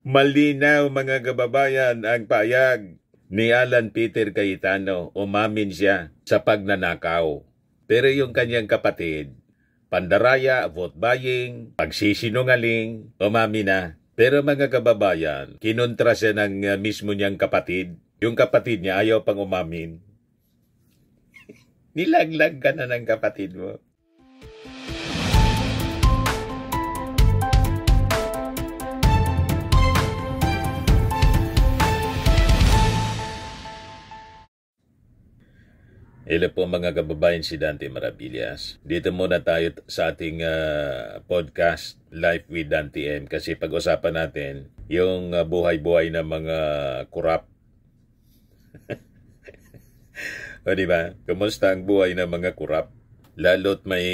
Malinaw mga kababayan ang payag ni Alan Peter Cayetano, umamin siya sa pagnanakaw. Pero yung kanyang kapatid, pandaraya, vote buying, pagsisinungaling, umamin na. Pero mga kababayan, kinontra siya ng mismo niyang kapatid. Yung kapatid niya ayaw pang umamin. Nilaglag ka na ng kapatid mo. Hello po mga kababayan, si Dante Maravillas. Dito muna tayo sa ating podcast, Life with Dante M. Kasi pag-usapan natin yung buhay-buhay ng mga kurap. O diba? Kumusta ang buhay ng mga kurap? Lalo't may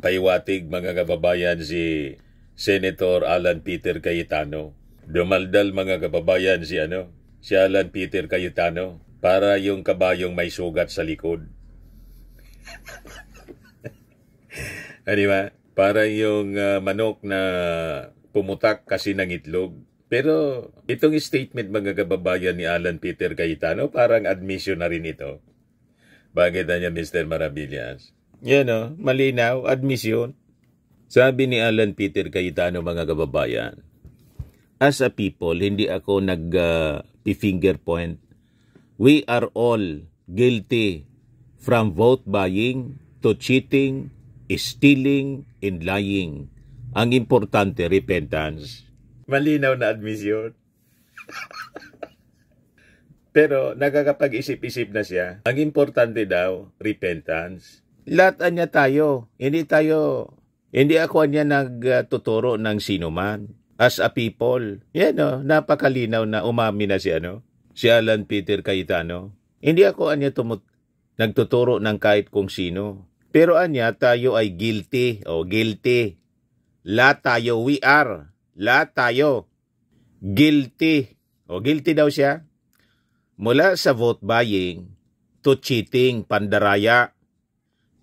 paiwatig mga kababayan si Senator Alan Peter Cayetano. Dumaldal mga kababayan si Alan Peter Cayetano. Para yung kabayong may sugat sa likod. Diba? Para yung manok na pumutak kasi ng itlog. Pero itong statement mga kababayan ni Alan Peter Cayetano, parang admission na rin ito. Bakit niya Mr. Maravillas? Yan malinaw, admission. Sabi ni Alan Peter Cayetano mga kababayan, as a people, hindi ako nag-finger point. We are all guilty from vote buying to cheating, stealing, and lying. Ang importante, repentance. Malinaw na admission. Pero nakakapag-isip-isip na siya. Ang importante daw, repentance. Lahat niya tayo. Hindi ako niya nagtuturo ng sino man. As a people, napakalinaw na umami na si Alan Peter Cayetano. Hindi ako nagtuturo ng kahit kung sino. Pero tayo ay guilty. Guilty. Lahat tayo, we are. Lahat tayo. Guilty. Guilty daw siya. Mula sa vote buying, to cheating, pandaraya,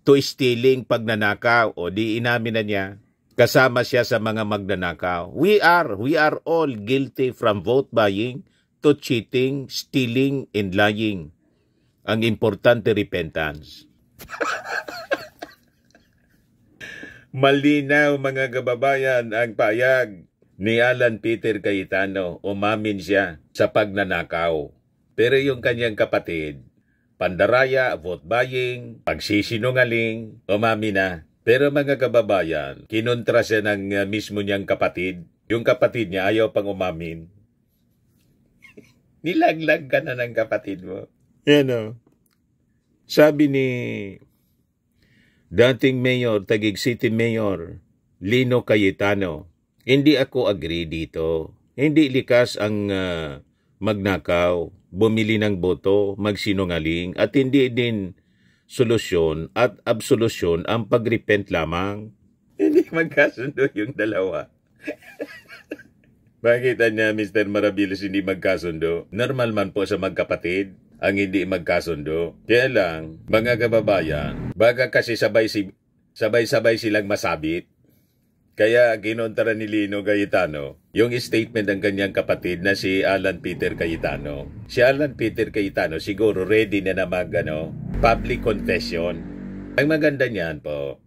to stealing, pagnanakaw. Di inamin na niya. Kasama siya sa mga magnanakaw. We are all guilty from vote buying, to cheating, stealing, and lying. Ang importante, repentance. Malinaw mga kababayan ang payag ni Alan Peter Cayetano. Umamin siya sa pagnanakaw. Pero yung kanyang kapatid, pandaraya, vote buying, pagsisinungaling, umamin na. Pero mga kababayan, kinontra siya ng mismo niyang kapatid. Yung kapatid niya ayaw pang umamin. Nilaglag ka na ng kapatid mo. Sabi ni dating mayor, Taguig City Mayor, Lino Cayetano, hindi ako agree dito. Hindi likas ang magnakaw, bumili ng boto, magsinungaling, at hindi din solusyon at absolusyon ang pagrepent lamang. Hindi magkasundo yung dalawa. Bakit niya Mr. Maravillas hindi magkasundo? Normal man po sa magkapatid ang hindi magkasundo. Kaya lang, mga kababayan, baka kasi sabay-sabay silang masabit. Kaya kinontra ni Lino Cayetano yung statement ng kanyang kapatid na si Alan Peter Cayetano. Si Alan Peter Cayetano siguro ready na public confession. Ang maganda niyan po,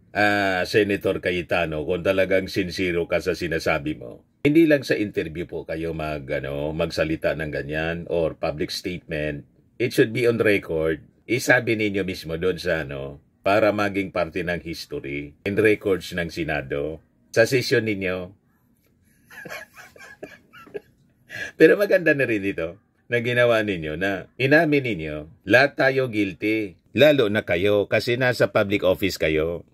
Senator Cayetano, kung talagang sincero ka sa sinasabi mo, hindi lang sa interview po kayo magsalita ng ganyan or public statement. It should be on record. Isabi ninyo mismo doon sa para maging parte ng history and records ng Senado. Sa session ninyo. Pero maganda na rin ito na ginawa ninyo na inamin ninyo, lahat tayo guilty. Lalo na kayo kasi nasa public office kayo.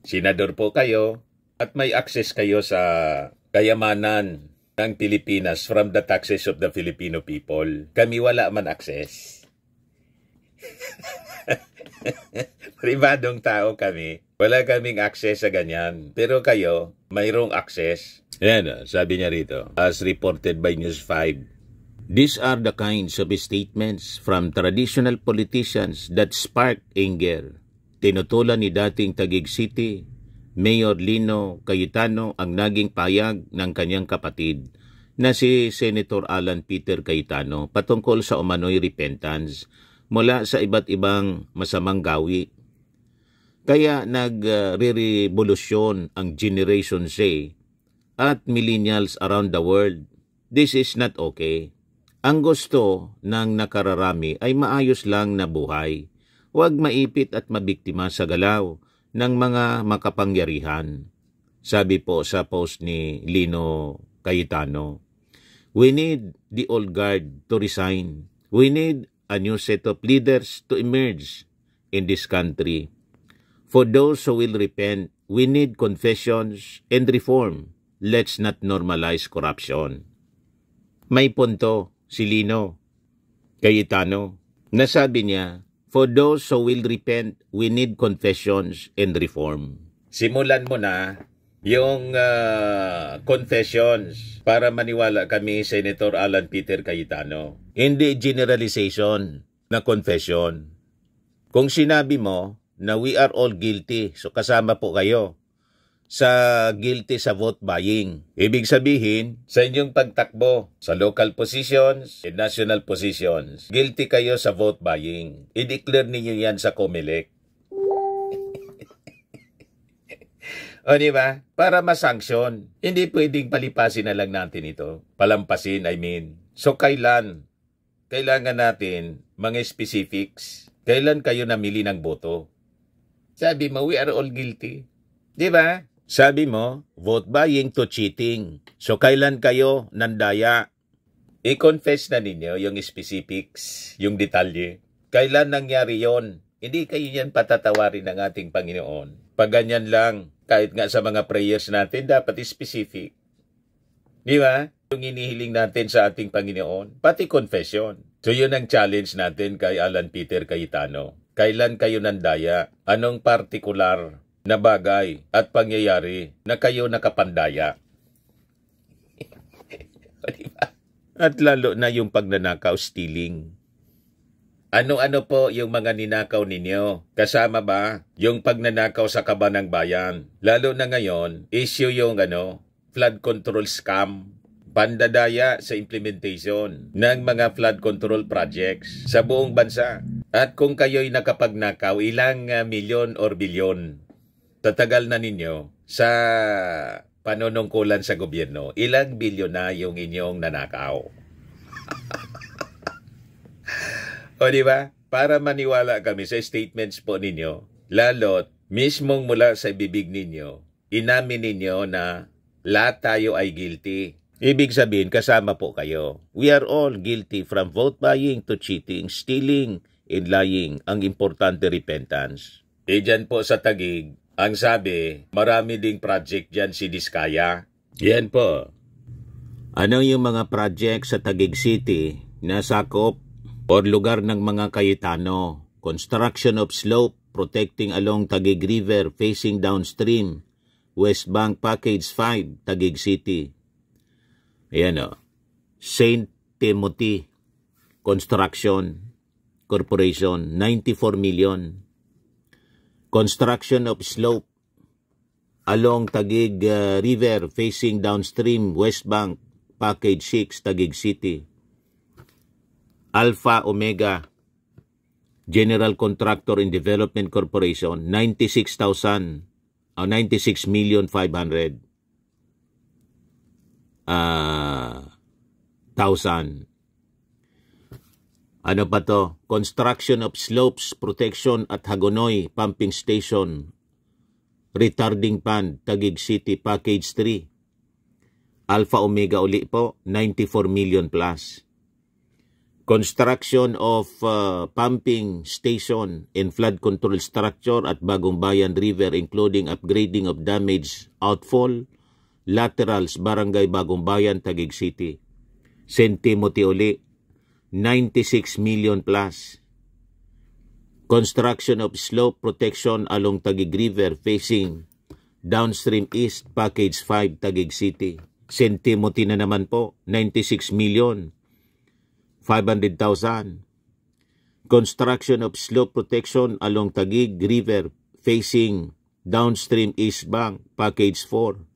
Senador po kayo at may access kayo sa kayamanan ng Pilipinas from the taxes of the Filipino people. Kami wala man access. Pribadong tao kami. Wala kaming access sa ganyan. Pero kayo, mayroong access. Yan, sabi niya rito, as reported by News 5. These are the kinds of statements from traditional politicians that spark anger. Tinutulan ni dating Taguig City Mayor Lino Cayetano ang naging payag ng kanyang kapatid na si Senator Alan Peter Cayetano patungkol sa umano'y repentance mula sa iba't ibang masamang gawi. Kaya nagre-revolusyon ang Generation Z at millennials around the world. This is not okay. Ang gusto ng nakararami ay maayos lang na buhay. Huwag maipit at mabiktima sa galaw ng mga makapangyarihan. Sabi po sa post ni Lino Cayetano, we need the old guard to resign. We need a new set of leaders to emerge in this country. For those who will repent, we need confessions and reform. Let's not normalize corruption. May punto si Lino Cayetano. Nasabi niya, for those who will repent, we need confessions and reform. Simulan mo na yung confessions para maniwala kami, Senator Alan Peter Cayetano. Hindi generalization na confession. Kung sinabi mo na we are all guilty, so kasama po kayo sa guilty sa vote buying. Ibig sabihin, sa inyong pagtakbo sa local positions and national positions, guilty kayo sa vote buying. I-declare ninyo yan sa COMELEC. O diba? Para masanksyon. Hindi pwedeng palipasin na lang natin ito. Palampasin, I mean. So kailan? Kailangan natin mga specifics. Kailan kayo namili ng boto? Sabi mo, we are all guilty. Diba? Sabi mo, vote buying to cheating. So kailan kayo nandaya? I-confess na ninyo yung specifics, yung detalye. Kailan nangyari yon? Hindi kayo yan patatawarin ng ating Panginoon. Pag ganyan lang, kahit nga sa mga prayers natin, dapat specific. Di ba? Yung inihiling natin sa ating Panginoon, pati confession. So yun ang challenge natin kay Alan Peter Cayetano. Kailan kayo nandaya? Anong partikular na bagay at pangyayari na kayo nakapandaya? Diba? At lalo na yung pagnanakaw, stealing. Ano-ano po yung mga ninakaw ninyo? Kasama ba yung pagnanakaw sa kaba ng bayan? Lalo na ngayon, issue yung flood control scam. Pandadaya sa implementation ng mga flood control projects sa buong bansa. At kung kayo'y nakapagnakaw, ilang milyon or bilyon? Tatagal na ninyo sa panunungkulan sa gobyerno, ilang bilyon na yung inyong nanakaw? O diba? Para maniwala kami sa statements po ninyo, lalo't mismong mula sa bibig ninyo, inamin ninyo na lahat tayo ay guilty. Ibig sabihin, kasama po kayo. We are all guilty from vote buying to cheating, stealing, and lying. Ang importante, repentance. Diyan po sa Taguig, ang sabi, marami ding project dyan si Diskaya. Yan po. Ano yung mga project sa Taguig City na sakop or lugar ng mga Cayetano? Construction of slope protecting along Taguig River facing downstream. West Bank Package 5, Taguig City. Ayan o. St. Timothy Construction Corporation, 94 million. Construction of slope along Taguig River facing downstream West Bank Package 6, Taguig City. Alpha Omega General Contractor and Development Corporation, 96,500,000. Ano pa to? Construction of slopes protection at Hagonoy Pumping Station, Retarding Pond, Taguig City, Package 3. Alpha Omega uli po, 94 million plus. Construction of pumping station and flood control structure at Bagong Bayan River, including upgrading of damaged outfall laterals, Barangay Bagong Bayan, Taguig City. St. Timothy uli, 96 million plus. Construction of slope protection along Taguig River facing downstream east, Package 5, Taguig City. St. Timothy na naman po, 96 million. 500,000. Construction of slope protection along Taguig River facing downstream East Bank, Package 4.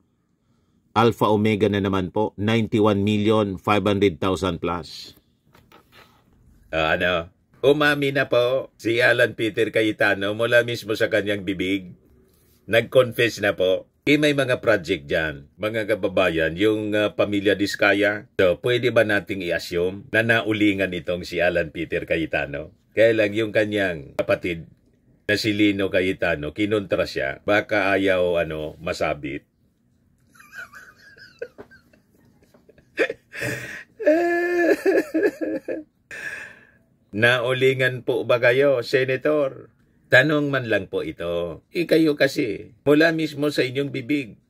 Alpha Omega na naman po, 91,500,000 plus. Umami na po si Alan Peter Cayetano mula mismo sa kanyang bibig. Nag-confess na po. May mga project dyan, mga kababayan, yung pamilya Diskaya. So, pwede ba nating i-assume na naulingan itong si Alan Peter Cayetano? Kaya lang yung kanyang kapatid na si Lino Cayetano, kinontra siya. Baka ayaw masabit. Naulingan po ba kayo, Senator? Tanong man lang po ito. Kayo kasi, mula mismo sa inyong bibig.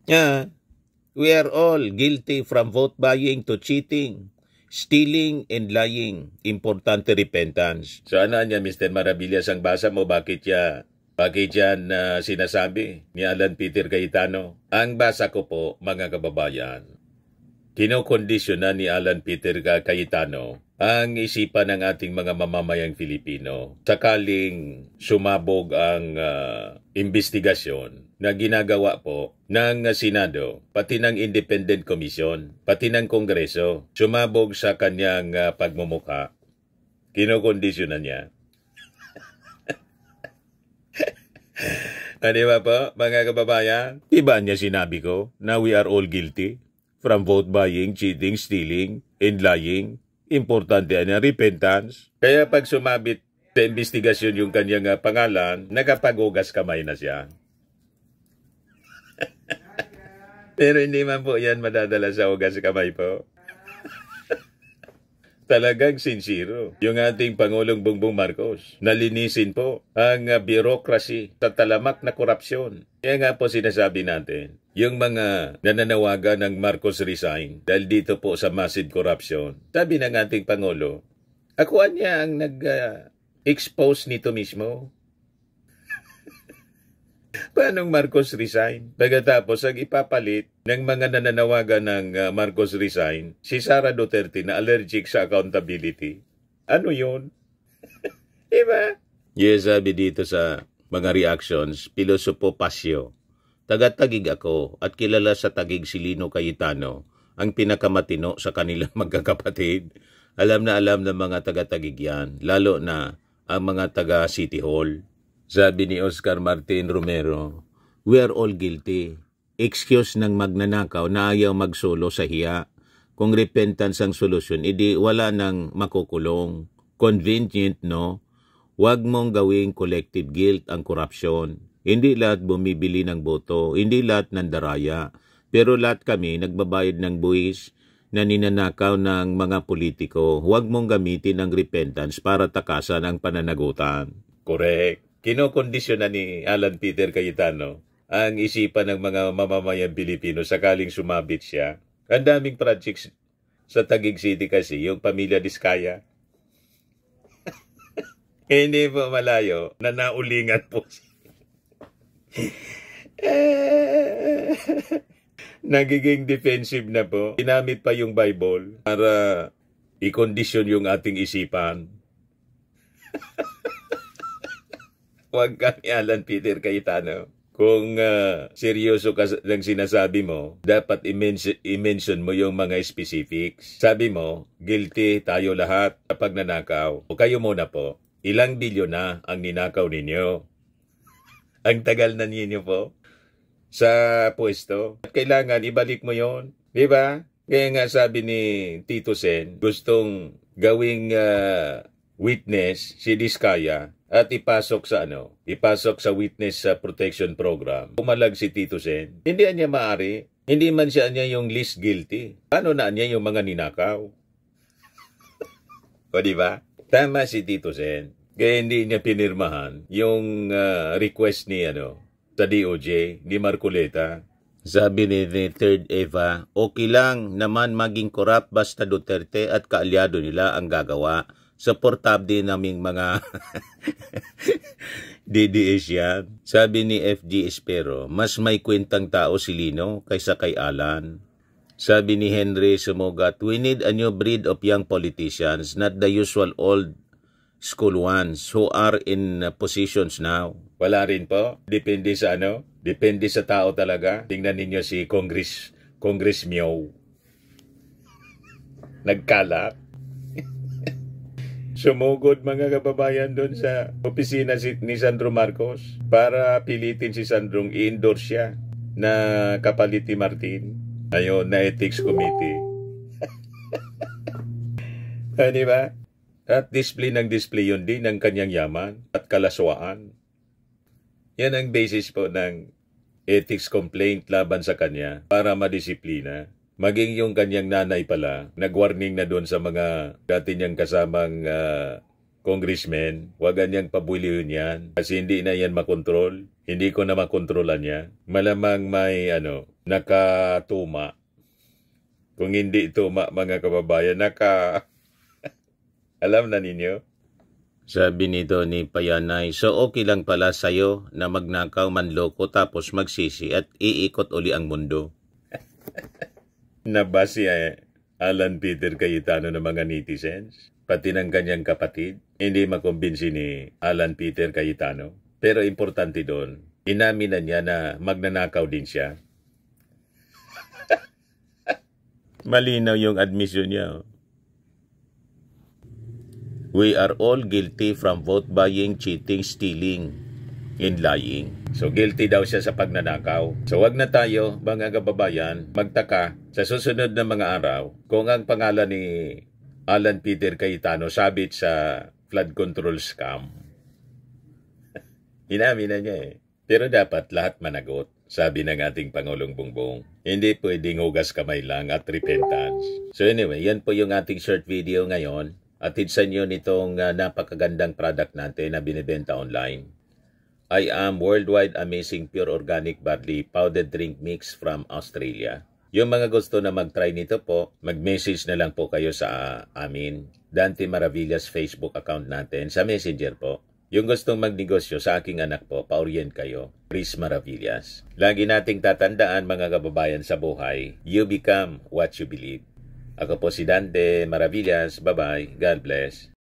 We are all guilty from vote buying to cheating, stealing and lying. Importante repentance. Sana niya, Mr. Maravillas, ang basa mo, bakit yan sinasabi ni Alan Peter Cayetano? Ang basa ko po, mga kababayan, kinokondisyonan ni Alan Peter Cayetano ang isipan ng ating mga mamamayang Filipino sakaling sumabog ang investigasyon na ginagawa po ng Senado, pati ng Independent Commission, pati ng Kongreso, sumabog sa kanyang pagmumukha. Kinokondisyonan niya. Di ba po, mga kababayan? Iba niya sinabi ko na we are all guilty from vote buying, cheating, stealing, and lying. Importante niya, repentance. Kaya pag sumabit sa investigasyon yung kanyang pangalan, nakapagugas kamay na siya. Pero hindi man po yan madadala sa ugas kamay po. Talagang sincero yung ating Pangulong Bongbong Marcos. Nalinisin po ang bureaucracy sa talamak na korupsyon. Kaya nga po sinasabi natin, yung mga nananawagan ng Marcos resign dahil dito po sa massive corruption. Sabi ng ating Pangulo, akuan niya ang nag-expose nito mismo. Paanong Marcos resign? Pagkatapos ang ipapalit ng mga nananawagan ng Marcos resign, si Sara Duterte na allergic sa accountability. Ano yun? Diba? Yes, sabi dito sa mga reactions, Pilosopo Pasio. Taga-Tagig ako at kilala sa Tagig si Lino Cayetano, ang pinakamatino sa kanilang magkakapatid. Alam na mga taga-Tagig yan, lalo na ang mga taga-City Hall. Sabi ni Oscar Martin Romero, we are all guilty. Excuse ng magnanakaw na ayaw magsolo sa hiya. Kung repentance ang solusyon, edi wala nang makukulong. Convenient, no? Huwag mong gawing collective guilt ang korupsyon. Hindi lahat bumibili ng boto, hindi lahat nandaraya. Pero lahat kami nagbabayad ng buwis na ninanakaw ng mga politiko. Huwag mong gamitin ang repentance para takasan ang pananagutan. Correct. Kinokondisyonan ni Alan Peter Cayetano ang isipan ng mga mamamayang Pilipino sakaling sumabit siya. Ang daming projects sa Taguig City kasi, yung pamilya Diskaya. Hindi po malayo na naulingan po siya. Nagiging defensive na po. Ginamit pa yung Bible para i-condition yung ating isipan. Huwag kami Alan Peter Cayetano. Kung seryoso ka ng sinasabi mo, dapat i-mention mo yung mga specifics. Sabi mo, guilty tayo lahat kapag nanakaw. O kayo muna po, ilang bilyon na ang ninakaw ninyo? Ang tagal na ninyo po sa pwesto. Kailangan ibalik mo yon, di ba? Kaya nga sabi ni Tito Sen, gustong gawing witness si Diskaya at ipasok sa witness protection program. Pumalag si Tito Sen. Hindi niya maari. Hindi man siya niya yung least guilty. Paano na niya yung mga ninakaw? O diba? Tama si Tito Sen. Kaya hindi niya pinirmahan yung request ni sa DOJ, ni Marcoleta. Sabi ni Third Eva, okay lang naman maging corrupt basta Duterte at kaalyado nila ang gagawa. Supportable naming mga DDS yan. Sabi ni FG Espero, mas may kwentang tao si Lino kaysa kay Alan. Sabi ni Henry Sumogat, we need a new breed of young politicians, not the usual old school ones who are in positions now. Wala rin po. Depende sa Depende sa tao talaga. Tingnan ninyo si Congressmyo. Nagkalat. Sumugod mga kababayan doon sa opisina ni Sandro Marcos para pilitin si Sandrong i-endorse siya na kapalit ni Martin. Ayun, na Ethics Committee. Di ba? At display yun din ng kanyang yaman at kalaswaan. Yan ang basis po ng ethics complaint laban sa kanya para madisiplina. Maging yung kanyang nanay pala, nag-warning na doon sa mga dati niyang kasamang congressmen, huwag niyang pabulihin yan kasi hindi na yan makontrol. Hindi ko na makontrolan niya. Malamang may nakatuma. Kung hindi tuma mga kababayan, alam na ninyo? Sabi nito ni Payanay, so okay lang pala sa'yo na magnakaw manloko tapos magsisi at iikot uli ang mundo. Nabasi Alan Peter Cayetano ng mga netizens, pati ng kanyang kapatid, hindi makumbinsi ni Alan Peter Cayetano. Pero importante doon, inamin na niya na magnanakaw din siya. Malinaw yung admission niya. We are all guilty from vote buying, cheating, stealing, and lying. So guilty daw siya sa pagnanakaw. So wag na tayo, mga kababayan, magtaka sa susunod na mga araw kung ang pangalan ni Alan Peter Cayetano sabit sa flood control scam. Inamin na niya Pero dapat lahat managot, sabi ng ating Pangulong Bongbong. Hindi pwedeng hugas kamay lang at repentance. So anyway, yan po yung ating short video ngayon. Atid sa inyo nitong napakagandang product natin na binibenta online. I am Worldwide Amazing Pure Organic Barley Powdered Drink Mix from Australia. Yung mga gusto na mag-try nito po, mag-message na lang po kayo sa amin, Dante Maravillas Facebook account natin, sa Messenger po. Yung gustong magnegosyo sa aking anak po, pa-orient kayo, Chris Maravillas. Lagi nating tatandaan mga kababayan sa buhay, you become what you believe. Ako po si Dante Maravillas. Bye-bye. God bless.